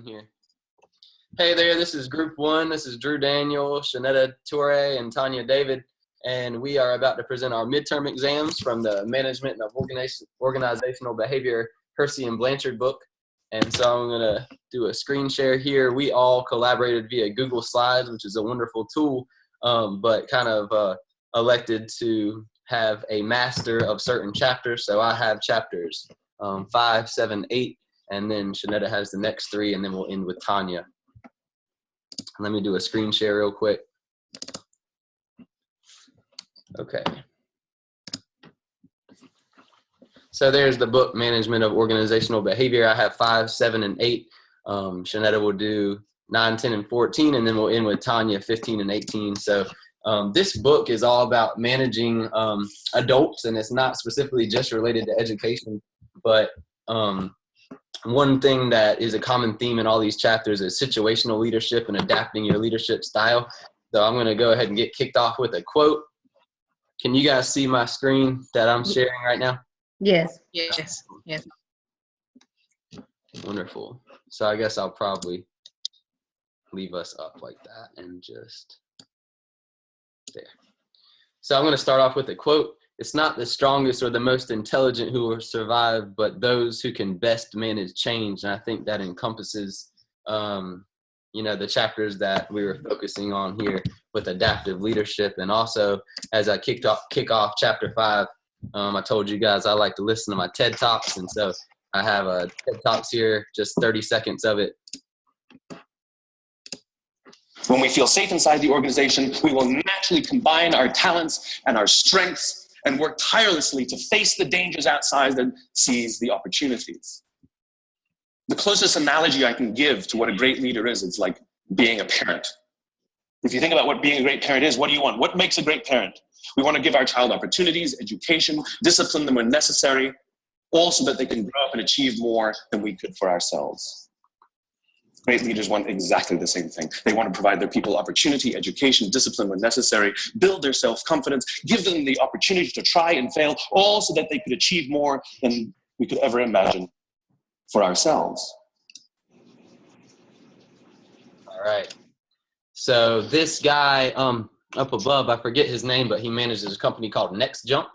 Here. Hey there, this is Group 1. This is Drew Daniel, Shanetta Toure, and Tanya David, and we are about to present our midterm exams from the Management of Organizational Behavior Hersey and Blanchard book. And so I'm going to do a screen share here. We all collaborated via Google Slides, which is a wonderful tool, but kind of elected to have a master of certain chapters. So I have chapters 5, 7, 8. And then Shanetta has the next 3, and then we'll end with Tanya. Let me do a screen share real quick. Okay. So there's the book, Management of Organizational Behavior. I have 5, 7, and 8. Shanetta will do 9, 10, and 14, and then we'll end with Tanya, 15 and 18. So this book is all about managing adults, and it's not specifically just related to education, but one thing that is a common theme in all these chapters is situational leadership and adapting your leadership style. So I'm going to go ahead and get kicked off with a quote. Can you guys see my screen that I'm sharing right now? Yes. Yes. Wonderful. So I guess I'll probably leave us up like that and just there. So I'm going to start off with a quote. It's not the strongest or the most intelligent who will survive, but those who can best manage change. And I think that encompasses, the chapters that we were focusing on here with adaptive leadership. And also, as I kick off chapter 5, I told you guys I like to listen to my TED Talks. And so I have a TED Talks here, just 30 seconds of it. When we feel safe inside the organization, we will naturally combine our talents and our strengths and work tirelessly to face the dangers outside and seize the opportunities. The closest analogy I can give to what a great leader is, it's like being a parent. If you think about what being a great parent is, what do you want? What makes a great parent? We want to give our child opportunities, education, discipline them when necessary, all so that they can grow up and achieve more than we could for ourselves. Great leaders want exactly the same thing. They want to provide their people opportunity, education, discipline when necessary, build their self-confidence, give them the opportunity to try and fail, all so that they could achieve more than we could ever imagine for ourselves. All right. So this guy up above, I forget his name, but he manages a company called NextJump.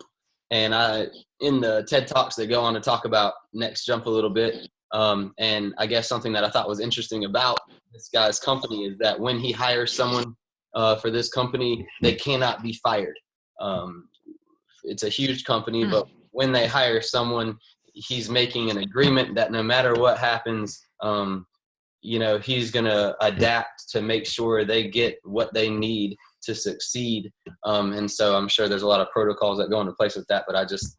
And in the TED Talks, they go on to talk about NextJump a little bit. And I guess something that I thought was interesting about this guy's company is that when he hires someone for this company, they cannot be fired. It's a huge company, but when they hire someone, he's making an agreement that no matter what happens, he's going to adapt to make sure they get what they need to succeed. And so I'm sure there's a lot of protocols that go into place with that, but I just,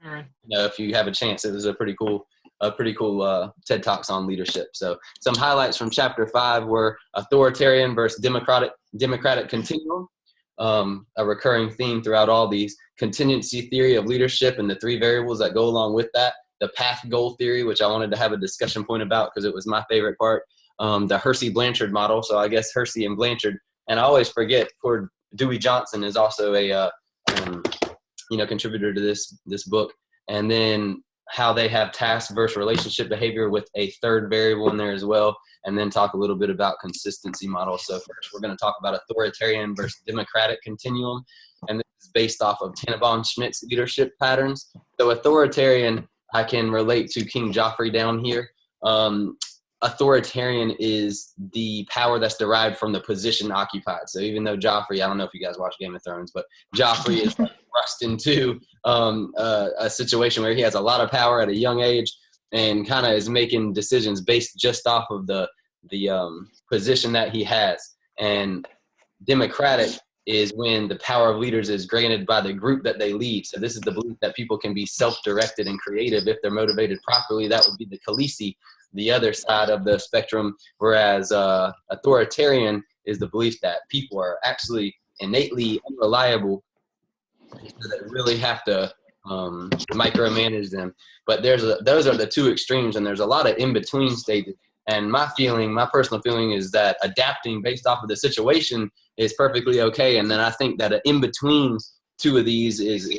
if you have a chance, it was a pretty cool TED Talks on leadership. So some highlights from chapter 5 were authoritarian versus democratic continuum, a recurring theme throughout all these, contingency theory of leadership and the 3 variables that go along with that, the path goal theory, which I wanted to have a discussion point about because it was my favorite part, the Hersey-Blanchard model. So I guess Hersey and Blanchard, and I always forget, poor Dewey Johnson is also a contributor to this book. And then how they have task versus relationship behavior with a 3rd variable in there as well, and then talk a little bit about consistency models. So first we're going to talk about authoritarian versus democratic continuum, and this is based off of Tannenbaum-Schmidt's leadership patterns. So authoritarian, I can relate to King Joffrey down here. Authoritarian is the power that's derived from the position occupied. So even though Joffrey, I don't know if you guys watch Game of Thrones, but Joffrey is thrust into a situation where he has a lot of power at a young age and kind of is making decisions based just off of the position that he has. And democratic is when the power of leaders is granted by the group that they lead. So this is the belief that people can be self-directed and creative if they're motivated properly. That would be the Khaleesi, the other side of the spectrum, whereas authoritarian is the belief that people are actually innately unreliable, so they really have to micromanage them. But those are the 2 extremes, and there's a lot of in-between stages. And my personal feeling is that adapting based off of the situation is perfectly okay. And then I think that an in-between 2 of these is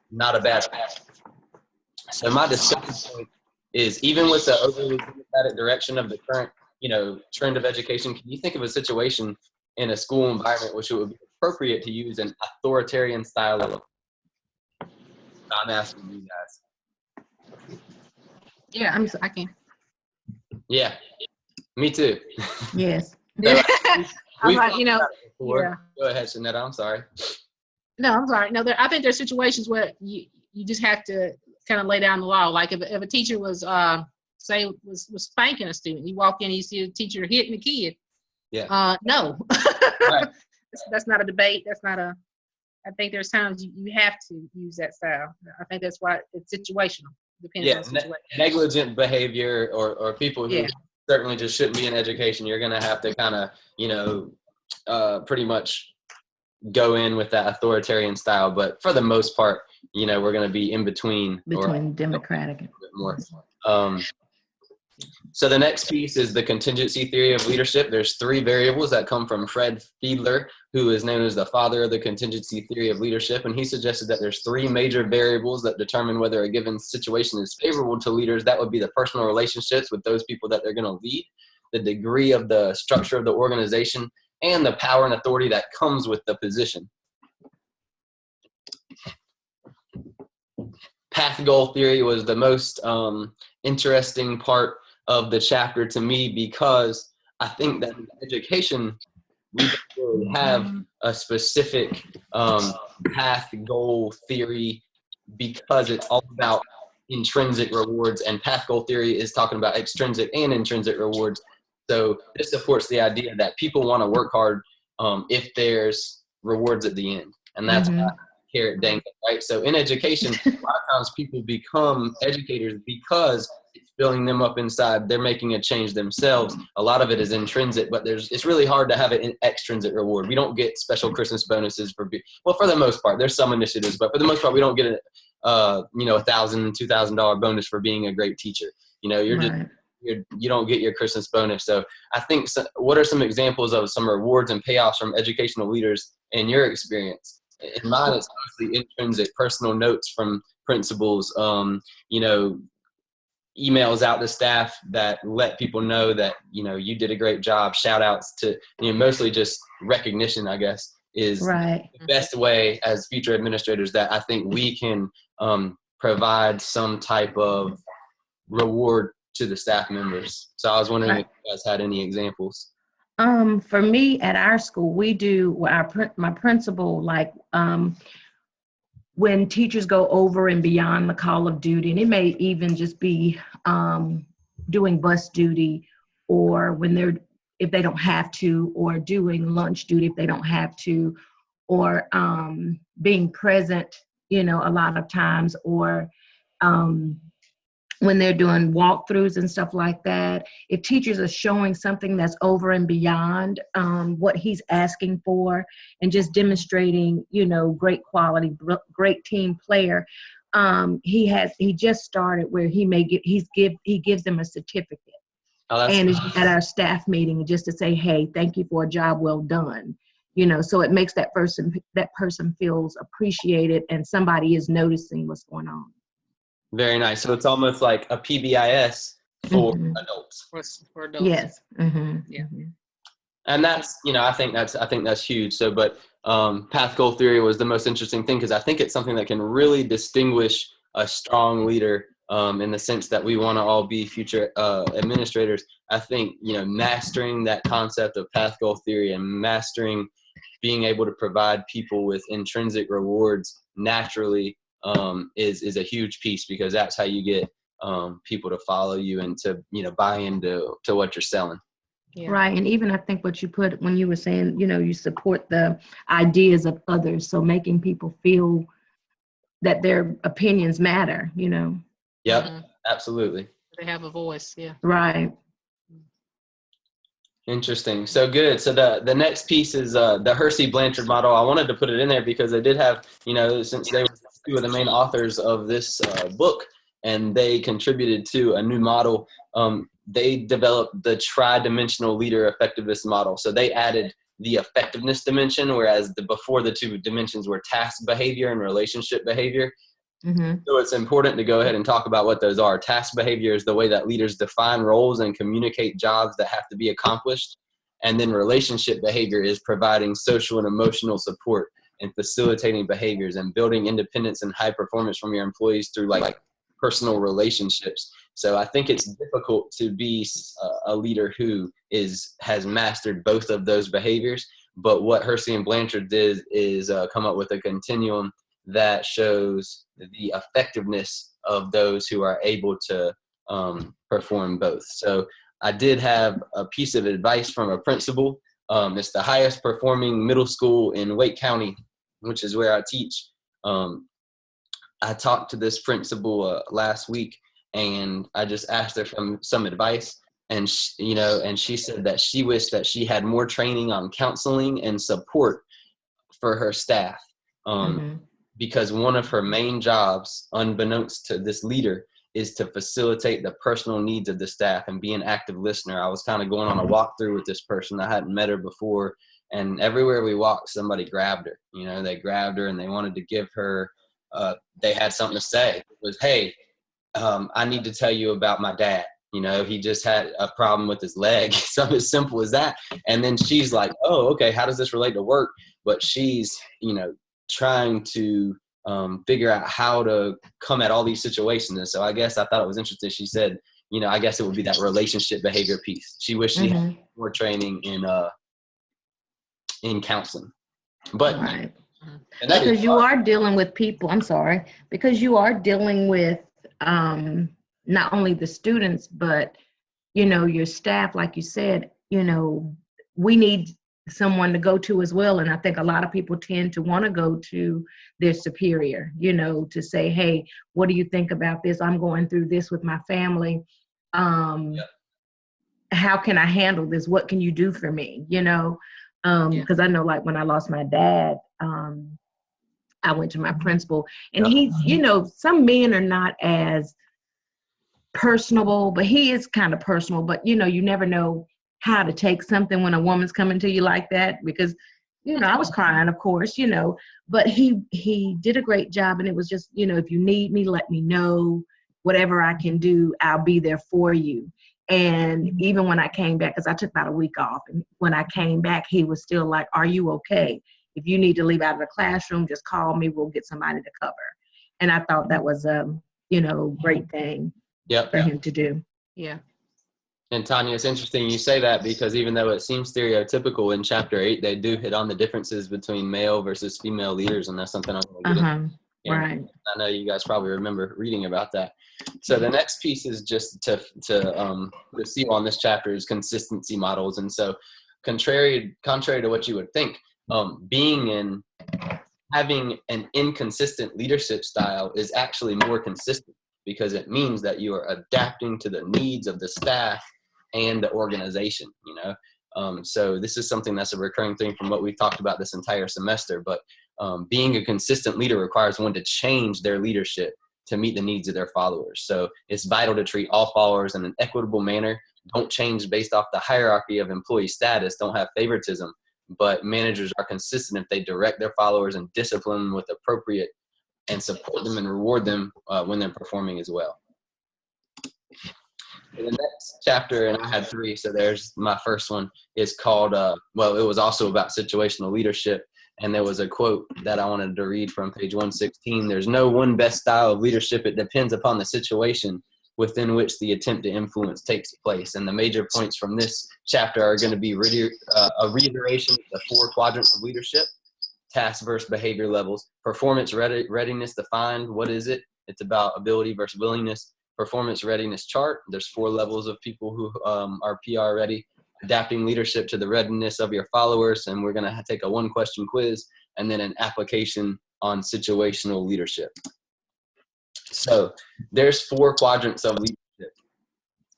not a bad path. So my discussion point is, even with the overly democratic direction of the current trend of education, can you think of a situation in a school environment which it would be appropriate to use an authoritarian style of? I'm asking you guys. Yeah, I can. Yeah, me too. Yes. So, I'm we've like, talked about it before. yeah. Go ahead, Shanetta. I'm sorry. No, I'm sorry. No, I think there's situations where you just have to kind of lay down the law. Like if a teacher was was spanking a student, you walk in, you see a teacher hitting a kid. Yeah. No. Right. That's not a debate. That's not a. I think there's times you have to use that style. I think that's why it's situational. Depends on the situation. Negligent behavior or people who Yeah. certainly just shouldn't be in education, you're going to have to kind of, pretty much go in with that authoritarian style. But for the most part, we're going to be in between democratic. A bit more. So the next piece is the contingency theory of leadership. There's 3 variables that come from Fred Fiedler, who is known as the father of the contingency theory of leadership. And he suggested that there's 3 major variables that determine whether a given situation is favorable to leaders. That would be the personal relationships with those people that they're going to lead, the degree of the structure of the organization, and the power and authority that comes with the position. Path goal theory was the most interesting part of the chapter to me, because I think that in education, we don't really have a specific path goal theory, because it's all about intrinsic rewards, and path goal theory is talking about extrinsic and intrinsic rewards. So this supports the idea that people want to work hard if there's rewards at the end, and that's why carrot dangling, right? So in education, a lot of times people become educators because it's filling them up inside. They're making a change themselves. A lot of it is intrinsic, but it's really hard to have an extrinsic reward. We don't get special Christmas bonuses for the most part. There's some initiatives, but for the most part, we don't get $1,000, $2,000 bonus for being a great teacher. You don't get your Christmas bonus. So I think, what are some examples of some rewards and payoffs from educational leaders in your experience? In mine, it's mostly intrinsic, personal notes from principals, emails out to staff that let people know that, you did a great job. Shout outs to, mostly just recognition, I guess, is the best way as future administrators that I think we can provide some type of reward to the staff members. So I was wondering if you guys had any examples. For me at our school, we do my principal, when teachers go over and beyond the call of duty, and it may even just be doing bus duty, or if they don't have to, or doing lunch duty if they don't have to, or being present, a lot of times, or when they're doing walkthroughs and stuff like that. If teachers are showing something that's over and beyond what he's asking for, and just demonstrating, great quality, great team player, he just started where he gives them a certificate. And it's at our staff meeting, just to say, hey, thank you for a job well done. So it makes that person feels appreciated, and somebody is noticing what's going on. Very nice. So it's almost like a PBIS for adults. For adults. Yes. Yeah. And that's, I think that's huge. So, but path goal theory was the most interesting thing, because I think it's something that can really distinguish a strong leader in the sense that we want to all be future administrators. I think, mastering that concept of path goal theory and mastering being able to provide people with intrinsic rewards naturally is a huge piece, because that's how you get people to follow you and to buy into what you're selling. Yeah. Right. And even I think what you put when you were saying, you support the ideas of others, so making people feel that their opinions matter. Yep. Absolutely. They have a voice. Yeah. Right. Interesting. So good. So the next piece is the Hersey Blanchard model. I wanted to put it in there because they did have, since they were 2 of the main authors of this book, and they contributed to a new model, they developed the tri-dimensional leader effectiveness model. So they added the effectiveness dimension, whereas before the 2 dimensions were task behavior and relationship behavior. Mhm. So it's important to go ahead and talk about what those are. Task behavior is the way that leaders define roles and communicate jobs that have to be accomplished. And then relationship behavior is providing social and emotional support and facilitating behaviors and building independence and high performance from your employees through like personal relationships. So I think it's difficult to be a leader who has mastered both of those behaviors. But what Hersey and Blanchard did is come up with a continuum that shows the effectiveness of those who are able to perform both. So I did have a piece of advice from a principal. It's the highest performing middle school in Wake County, which is where I teach. I talked to this principal last week, and I just asked her for some advice. And she said that she wished that she had more training on counseling and support for her staff. Mhm. Because one of her main jobs, unbeknownst to this leader, is to facilitate the personal needs of the staff and be an active listener. I was kind of going on a walkthrough with this person. I hadn't met her before, and everywhere we walked, somebody grabbed her. They grabbed her and they wanted to give her, they had something to say. It was, hey, I need to tell you about my dad. He just had a problem with his leg, something as simple as that. And then she's like, oh, okay, how does this relate to work? But she's, trying to figure out how to come at all these situations. And so I guess I thought it was interesting. She said, I guess it would be that relationship behavior piece. She wished she had more training in counseling. But Right. and that Because is you are dealing with people, I'm sorry, because you are dealing with not only the students, but, your staff, like you said, we need someone to go to as well. And I think a lot of people tend to want to go to their superior, to say, hey, what do you think about this? I'm going through this with my family. How can I handle this? What can you do for me? Because I know, like, when I lost my dad, I went to my principal, and he's, some men are not as personable, but he is kind of personal. But, you never know how to take something when a woman's coming to you like that, because, I was crying, of course, but he did a great job. And it was just, if you need me, let me know. Whatever I can do, I'll be there for you. And even when I came back, because I took about a week off, and when I came back, he was still like, are you okay? If you need to leave out of the classroom, just call me. We'll get somebody to cover. And I thought that was a, great thing for him to do. Yeah. And Tanya, it's interesting you say that, because even though it seems stereotypical in Chapter 8, they do hit on the differences between male versus female leaders, and that's something I'm going to get into. Right. I know you guys probably remember reading about that. So the next piece is just to see on this chapter is consistency models. And so contrary to what you would think, having an inconsistent leadership style is actually more consistent, because it means that you are adapting to the needs of the staff and the organization, so this is something that's a recurring thing from what we've talked about this entire semester. But being a consistent leader requires one to change their leadership to meet the needs of their followers. So it's vital to treat all followers in an equitable manner. Don't change based off the hierarchy of employee status. Don't have favoritism. But managers are consistent if they direct their followers and discipline them with appropriate, and support them and reward them when they're performing as well. In the next chapter, and I had 3, so there's my first one, is called, it was also about situational leadership. And there was a quote that I wanted to read from page 116. There's no one best style of leadership. It depends upon the situation within which the attempt to influence takes place. And the major points from this chapter are going to be a reiteration of the 4 quadrants of leadership: task versus behavior levels, performance readiness defined. What is it? It's about ability versus willingness. Performance readiness chart. There's 4 levels of people who are PR ready. Adapting leadership to the readiness of your followers. And we're going to take a 1-question quiz, and then an application on situational leadership. So there's 4 quadrants of leadership.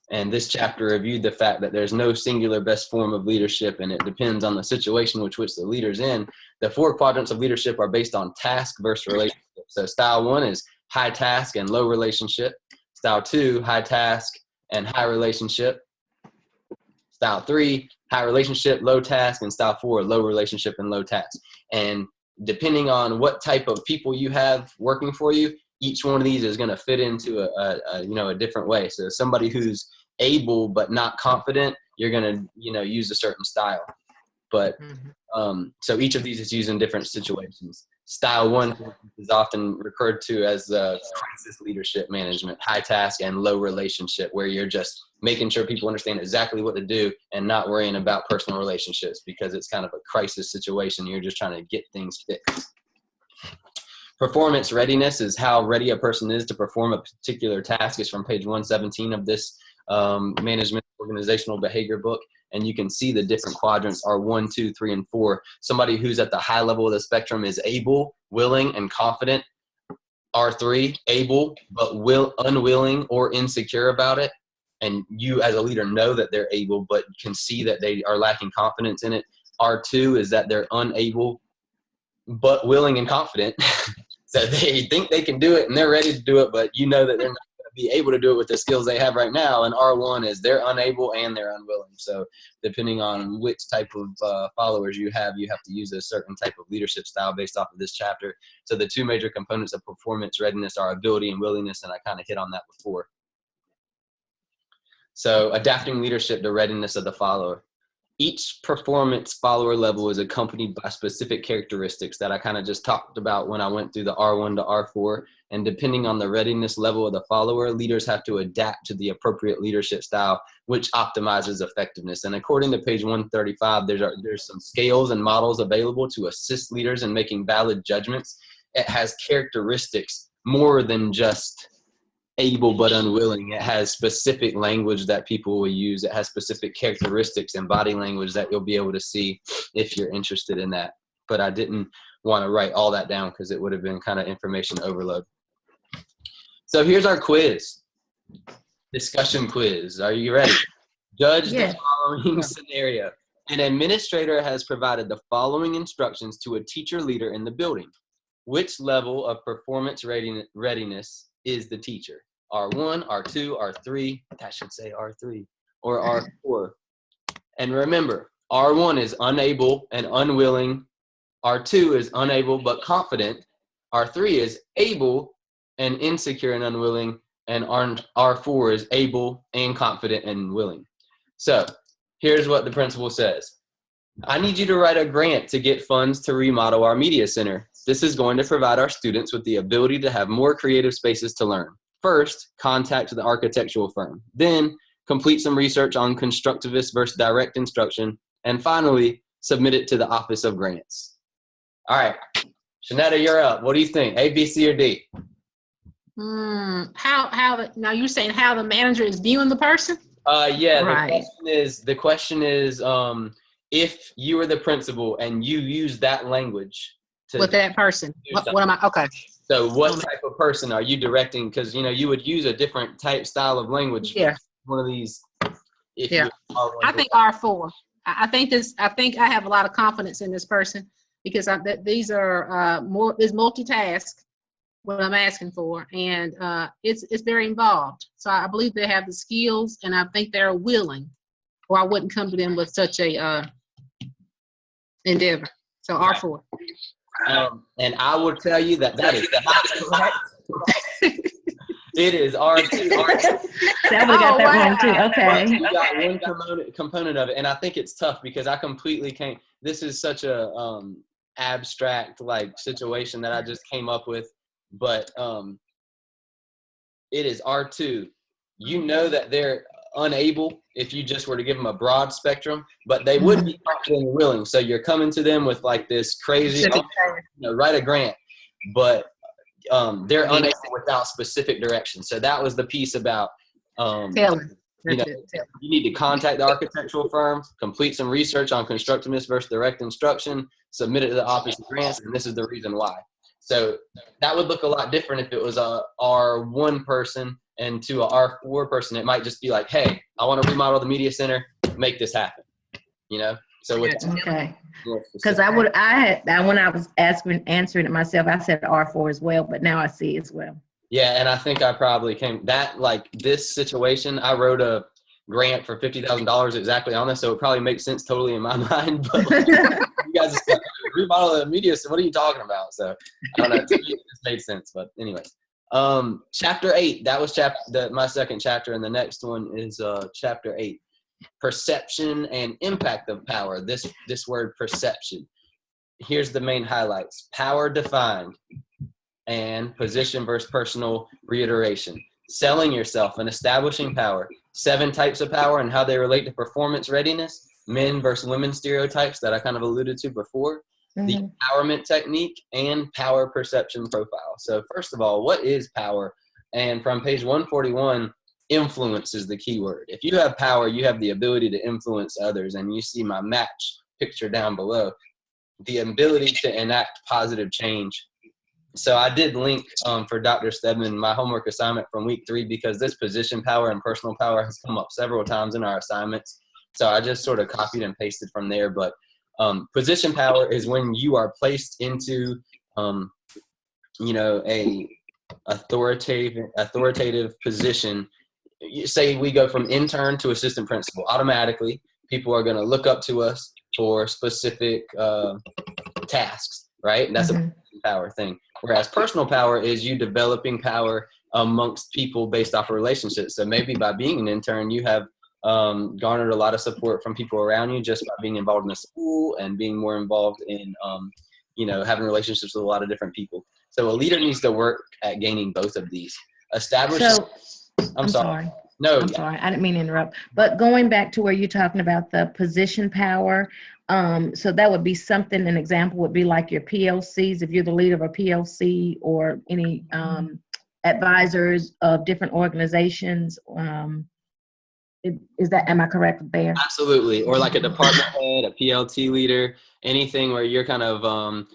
And this chapter reviewed the fact that there's no singular best form of leadership, and it depends on the situation which the leader's in. The 4 quadrants of leadership are based on task versus relationship. So style 1 is high task and low relationship. Style 2, high task and high relationship. Style 3, high relationship, low task. And style 4, low relationship and low task. And depending on what type of people you have working for you, each one of these is going to fit into a different way. So somebody who's able but not confident, you're going to, use a certain style. But so each of these is used in different situations. Style 1 is often referred to as crisis leadership management, high task and low relationship, where you're just making sure people understand exactly what to do and not worrying about personal relationships because it's kind of a crisis situation. You're just trying to get things fixed. Performance readiness is how ready a person is to perform a particular task. It's from page 117 of this management organizational behavior book. And you can see the different quadrants are 1, 2, 3, and 4. Somebody who's at the high level of the spectrum is able, willing, and confident. R3, able, but unwilling or insecure about it. And you as a leader know that they're able, but can see that they are lacking confidence in it. R2 is that they're unable, but willing and confident. So they think they can do it and they're ready to do it, but you know that they're not going to be able to do it with the skills they have right now. And R1 is they're unable and they're unwilling. So depending on which type of followers you have to use a certain type of leadership style based off of this chapter. So the two major components of performance readiness are ability and willingness, and I kind of hit on that before. So adapting leadership to readiness of the follower. Each performance follower level is accompanied by specific characteristics that I kind of just talked about when I went through the R1 to R4. And depending on the readiness level of the follower, leaders have to adapt to the appropriate leadership style, which optimizes effectiveness. And according to page 135, there's some scales and models available to assist leaders in making valid judgments. It has characteristics more than just able but unwilling. It has specific language that people will use. It has specific characteristics and body language that you'll be able to see if you're interested in that. But I didn't want to write all that down because it would have been kind of information overload. So here's our quiz. Discussion quiz. Are you ready? Judge the following scenario. An administrator has provided the following instructions to a teacher leader in the building. Which level of performance readiness is the teacher? R1, R2, R3, that should say R3, or R4. And remember, R1 is unable and unwilling. R2 is unable but confident. R3 is able and insecure and unwilling. And R4 is able and confident and willing. So here's what the principal says. I need you to write a grant to get funds to remodel our media center. This is going to provide our students with the ability to have more creative spaces to learn. First, contact the architectural firm. Then, complete some research on constructivist versus direct instruction. And finally, submit it to the Office of Grants. All right. Shanetta, you're up. What do you think? A, B, C, or D? Now you're saying how the manager is viewing the person? Yeah. Right. The question is, if you were the principal and you use that language With that person. What am I? Okay. So what type of person are you directing? Because, you would use a different style of language. Yeah. One of these. I think R4. I think I have a lot of confidence in this person because these are is multitask, what I'm asking for, and it's very involved. So I believe they have the skills, and I think they're willing, or I wouldn't come to them with such a endeavor. So R4. And I will tell you that is not correct. It is R2. That would have got that wrong too. Okay. You got one component of it, and I think it's tough because I completely can't. This is such a abstract situation that I just came up with, but it is R2. You know that they're unable if you just were to give them a broad spectrum, but they would be confident and willing. So you're coming to them with this crazy, write a grant, but they're unable without specific direction. So that was the piece about, you need to contact the architectural firm, complete some research on constructivist versus direct instruction, submit it to the Office of Grants, and this is the reason why. So that would look a lot different if it was a R1 person, and to a R4 person, it might just be like, hey, I want to remodel the media center, make this happen, So okay. Because when I was answering it myself, I said R4 as well, but now I see as well. Yeah, and I think I probably this situation, I wrote a grant for $50,000 exactly on this, so it probably makes sense totally in my mind. But you guys are like, remodel the media center, what are you talking about? So I don't know, to me, it just made sense. But anyways, Chapter 8, that was my second chapter, and the next one is chapter 8, perception and impact of power. This word perception. Here's the main highlights: power defined and position versus personal reiteration. Selling yourself and establishing power. 7 types of power and how they relate to performance readiness. Men versus women stereotypes that I kind of alluded to before. The empowerment technique and power perception profile. So first of all, what is power? And from page 141, influence is the key word. If you have power, you have the ability to influence others. And you see my match picture down below. The ability to enact positive change. So I did link for Dr. Stedman my homework assignment from week 3, because this position power and personal power has come up several times in our assignments. So I just sort of copied and pasted from there. But position power is when you are placed into, a authoritative position. Say we go from intern to assistant principal. Automatically, people are going to look up to us for specific tasks, right? That's a power thing. Whereas personal power is you developing power amongst people based off of relationships. So maybe by being an intern, you have garnered a lot of support from people around you just by being involved in a school and being more involved in, having relationships with a lot of different people. So a leader needs to work at gaining both of these. I'm sorry. No, I'm sorry. I didn't mean to interrupt. But going back to where you're talking about the position power, so that would be something, an example would be like your PLCs, if you're the leader of a PLC or any advisors of different organizations. Am I correct there? Absolutely. Or like a department head, a PLT leader, anything where you're kind of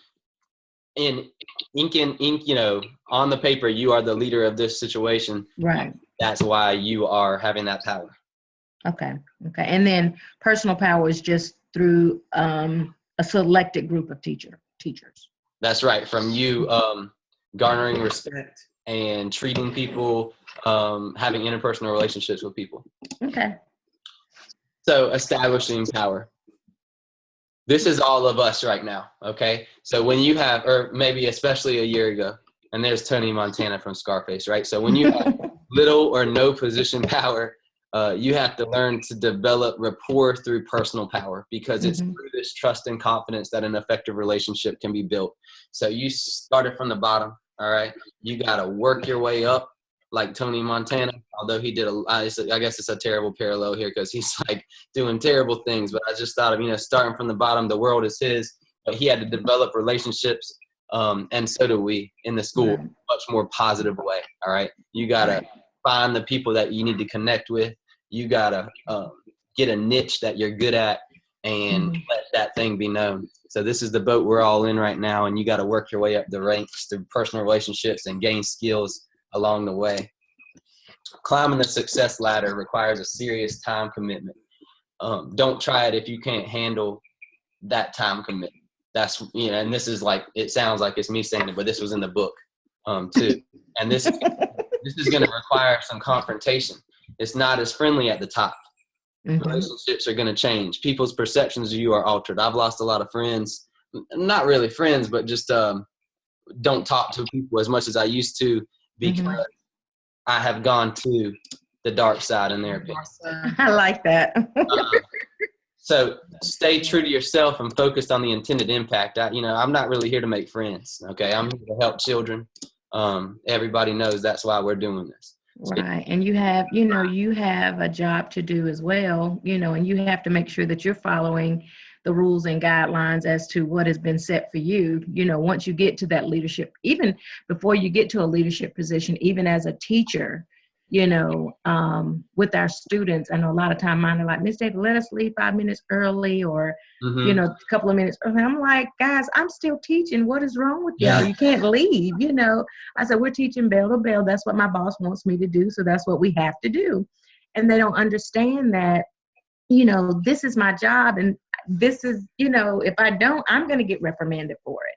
in ink, on the paper, you are the leader of this situation. Right. That's why you are having that power. Okay. And then personal power is just through a selected group of teachers. That's right. From you garnering respect and treating people, having interpersonal relationships with people. Okay. So establishing power. This is all of us right now, okay? So when you have, or maybe especially a year ago, and there's Tony Montana from Scarface, right? So when you have little or no position power, you have to learn to develop rapport through personal power, because it's through this trust and confidence that an effective relationship can be built. So you started from the bottom, all right? You got to work your way up like Tony Montana, although he did I guess it's a terrible parallel here because he's like doing terrible things, but I just thought of, starting from the bottom, the world is his, but he had to develop relationships. And so do we in the school, much more positive way. All right. You got to find the people that you need to connect with. You got to get a niche that you're good at and let that thing be known. So this is the boat we're all in right now. And you got to work your way up the ranks through personal relationships and gain skills along the way. Climbing the success ladder requires a serious time commitment. Don't try it if you can't handle that time commitment. That's, and this is like, it sounds like it's me saying it, but this was in the book too. And this is going to require some confrontation. It's not as friendly at the top. Relationships are going to change. People's perceptions of you are altered. I've lost a lot of friends, not really friends, but just don't talk to people as much as I used to, because I have gone to the dark side in their opinion. I like that. So stay true to yourself and focused on the intended impact. I'm not really here to make friends. Okay. I'm here to help children. Everybody knows that's why we're doing this. Right. And you have, you have a job to do as well, and you have to make sure that you're following the rules and guidelines as to what has been set for you. Once you get to that leadership, even before you get to a leadership position, even as a teacher, with our students, I know a lot of time mine are like, Miss David, let us leave 5 minutes early or, a couple of minutes early. I'm like, guys, I'm still teaching. What is wrong with y'all? You can't leave, I said, we're teaching bell to bell. That's what my boss wants me to do. So that's what we have to do. And they don't understand that, this is my job. And this is, if I don't, I'm going to get reprimanded for it.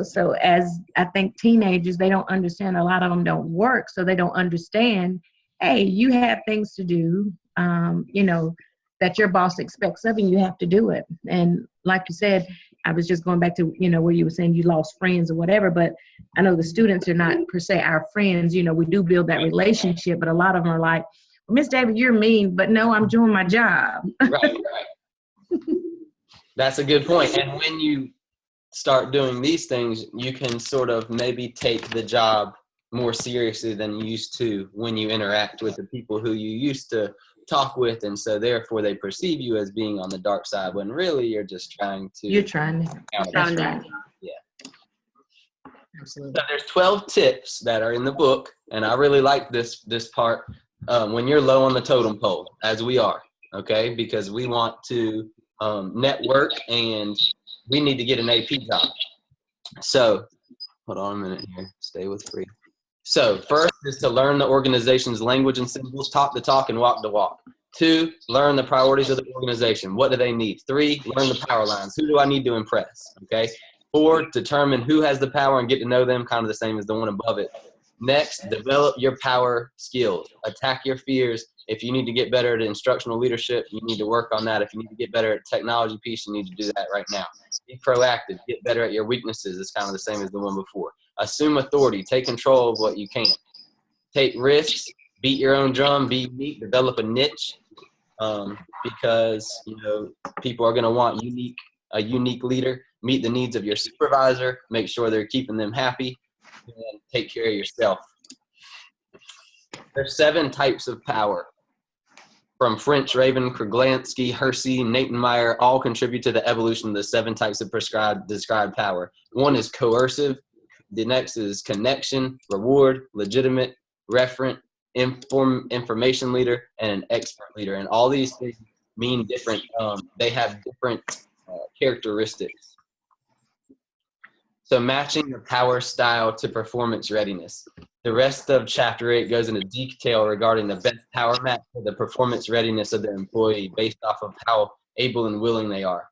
So as I think teenagers, they don't understand, a lot of them don't work, so they don't understand, hey, you have things to do, that your boss expects of, and you have to do it. And like you said, I was just going back to, where you were saying you lost friends or whatever, but I know the students are not per se our friends. We do build that relationship, but a lot of them are like, well, Miss David, you're mean, but no, I'm doing my job. Right. That's a good point. And when you start doing these things, you can sort of maybe take the job more seriously than you used to when you interact with the people who you used to talk with, and so therefore they perceive you as being on the dark side when really you're just trying to. You're trying to. That's right. Yeah. Absolutely. So there's 12 tips that are in the book, and I really like this part when you're low on the totem pole, as we are, okay, because we want to network and we need to get an AP job. So hold on a minute here. Stay with free. So first is to learn the organization's language and symbols, talk the talk and walk the walk. 2, learn the priorities of the organization. What do they need? 3, learn the power lines. Who do I need to impress? Okay. 4, determine who has the power and get to know them, kind of the same as the one above it. Next, develop your power skills. Attack your fears. If you need to get better at instructional leadership, you need to work on that. If you need to get better at technology piece, you need to do that right now. Be proactive. Get better at your weaknesses. It's kind of the same as the one before. Assume authority. Take control of what you can. Take risks. Beat your own drum. Be unique. Develop a niche, because people are going to want a unique leader. Meet the needs of your supervisor. Make sure they're keeping them happy, and take care of yourself. There's 7 types of power. From French, Raven, Kruglansky, Hersey, Natenmeyer, all contribute to the evolution of the 7 types of described power. 1 is coercive. The next is connection, reward, legitimate, referent, information leader, and an expert leader. And all these things mean different, they have different characteristics. So matching the power style to performance readiness. The rest of Chapter 8 goes into detail regarding the best power match for the performance readiness of the employee based off of how able and willing they are.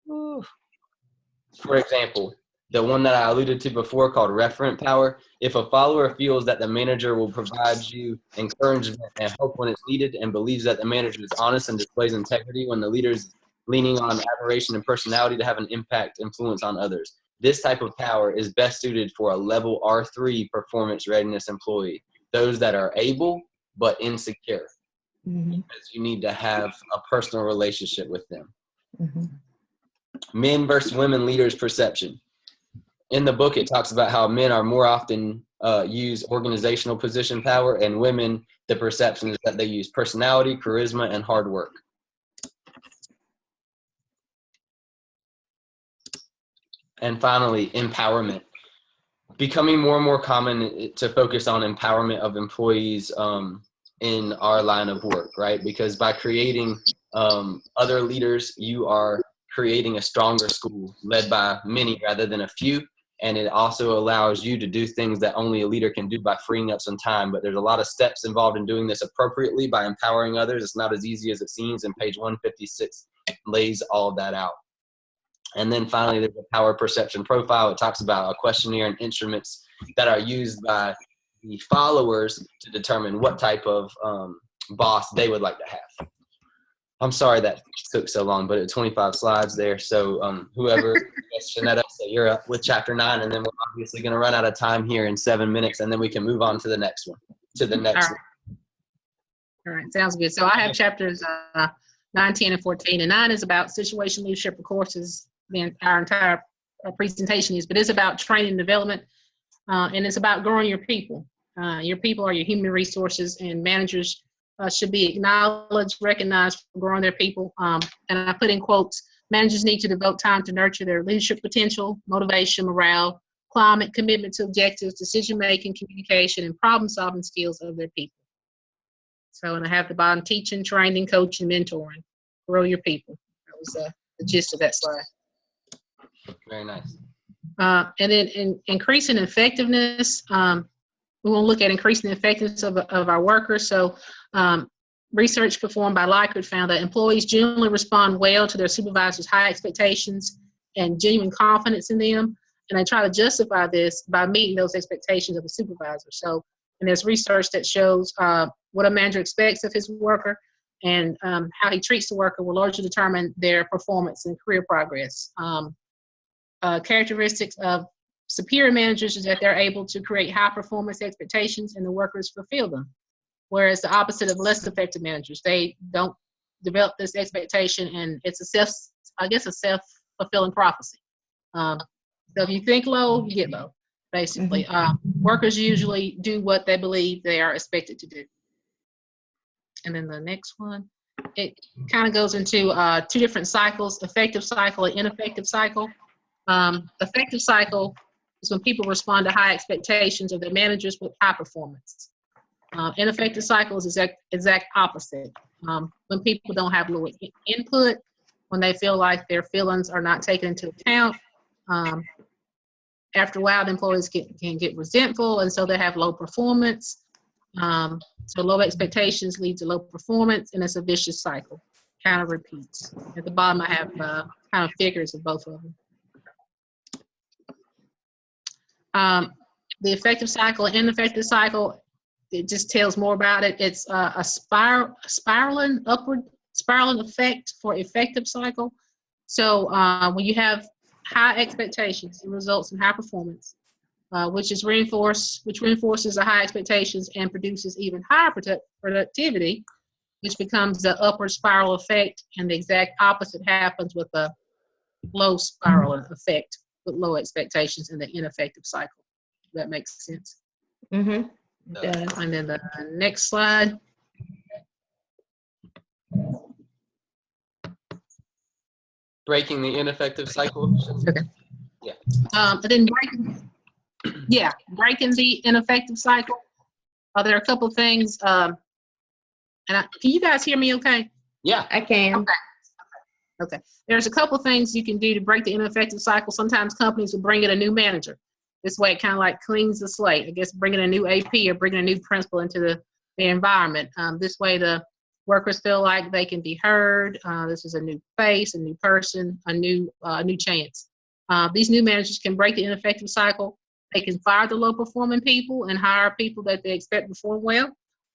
For example, the one that I alluded to before called referent power. If a follower feels that the manager will provide you encouragement and help when it's needed and believes that the manager is honest and displays integrity when the leader is leaning on admiration and personality to have an influence on others. This type of power is best suited for a level R3 performance readiness employee, those that are able but insecure, because you need to have a personal relationship with them. Men versus women leaders perception. In the book, it talks about how men are more often use organizational position power, and women, the perception is that they use personality, charisma, and hard work. And finally, empowerment. Becoming more and more common to focus on empowerment of employees in our line of work, right? Because by creating other leaders, you are creating a stronger school led by many rather than a few. And it also allows you to do things that only a leader can do by freeing up some time. But there's a lot of steps involved in doing this appropriately by empowering others. It's not as easy as it seems, and page 156 lays all of that out. And then finally, there's a power perception profile. It talks about a questionnaire and instruments that are used by the followers to determine what type of boss they would like to have. I'm sorry that took so long, but it's 25 slides there. So whoever, Shanetta, so you're up with chapter 9, and then we're obviously going to run out of time here in 7 minutes, and then we can move on to the next one, All right, sounds good. So I have chapters 9, 10, and 14. And 9 is about situation leadership, of course, is our entire presentation is, but it's about training and development, and it's about growing your people. Your people are your human resources, and managers should be acknowledged, recognized for growing their people. And I put in quotes, managers need to devote time to nurture their leadership potential, motivation, morale, climate, commitment to objectives, decision-making, communication, and problem-solving skills of their people. So, and I have the bottom, teaching, training, coaching, mentoring. Grow your people. That was the gist of that slide. Very nice. And then in increasing effectiveness, we want to look at increasing the effectiveness of our workers. So research performed by Likert found that employees generally respond well to their supervisors' high expectations and genuine confidence in them. And they try to justify this by meeting those expectations of the supervisor. So, and there's research that shows what a manager expects of his worker. and how he treats the worker will largely determine their performance and career progress. Characteristics of superior managers is that they're able to create high performance expectations and the workers fulfill them. Whereas the opposite of less effective managers, they don't develop this expectation, and it's a self-fulfilling prophecy. So if you think low, you get low, basically. Workers usually do what they believe they are expected to do. And then the next one, it kind of goes into 2 different cycles, effective cycle and ineffective cycle. Effective cycle is when people respond to high expectations of their managers with high performance. Ineffective cycle is exact opposite. When people don't have low input, when they feel like their feelings are not taken into account. After a while, the employees can get resentful, and so they have low performance. So low expectations lead to low performance, and it's a vicious cycle. Kind of repeats. At the bottom, I have kind of figures of both of them. The effective cycle and ineffective cycle, it just tells more about it. It's a spiraling effect for effective cycle. So when you have high expectations, it results in high performance, which reinforces the high expectations and produces even higher productivity, which becomes the upward spiral effect. And the exact opposite happens with a low spiraling effect with low expectations in the ineffective cycle. If that makes sense. Mm-hmm. And then the next slide. Breaking the ineffective cycle. Okay. Yeah. And then breaking the ineffective cycle. There are a couple of things. Can you guys hear me okay? Yeah. I can. Okay. There's a couple of things you can do to break the ineffective cycle. Sometimes companies will bring in a new manager. This way it kind of like cleans the slate. I guess bringing a new AP or bringing a new principal into the environment. This way the workers feel like they can be heard. This is a new face, a new person, a new chance. These new managers can break the ineffective cycle. They can fire the low-performing people and hire people that they expect to perform well,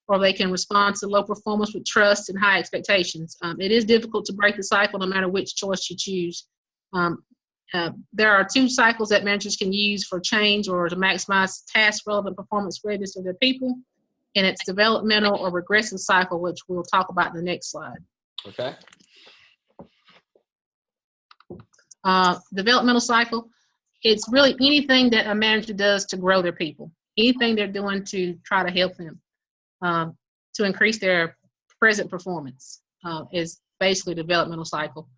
or they can respond to low performance with trust and high expectations. It is difficult to break the cycle no matter which choice you choose. There are 2 cycles that managers can use for change or to maximize task-relevant performance readiness of their people, and it's developmental or regressive cycle, which we'll talk about in the next slide. Okay. Developmental cycle, it's really anything that a manager does to grow their people, anything they're doing to try to help them to increase their present performance is basically developmental cycle.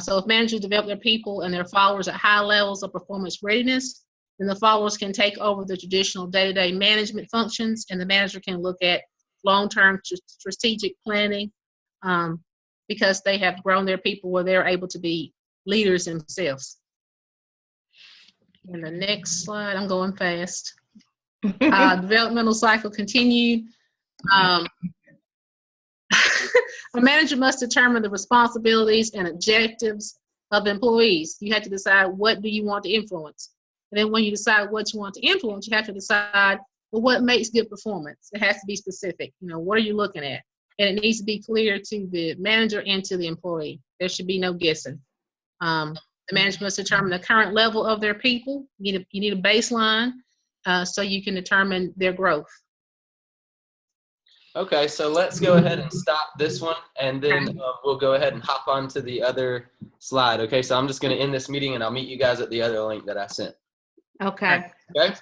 So if managers develop their people and their followers at high levels of performance readiness, then the followers can take over the traditional day-to-day management functions, and the manager can look at long-term strategic planning because they have grown their people where they're able to be leaders themselves. And the next slide, I'm going fast. Developmental cycle continued. A manager must determine the responsibilities and objectives of employees. You have to decide what do you want to influence. And then when you decide what you want to influence, you have to decide, well, what makes good performance? It has to be specific. You know, what are you looking at? And it needs to be clear to the manager and to the employee. There should be no guessing. The manager must determine the current level of their people. You need a baseline so you can determine their growth. Okay, so let's go ahead and stop this one, and then we'll go ahead and hop on to the other slide. Okay, so I'm just going to end this meeting, and I'll meet you guys at the other link that I sent. Okay. Okay?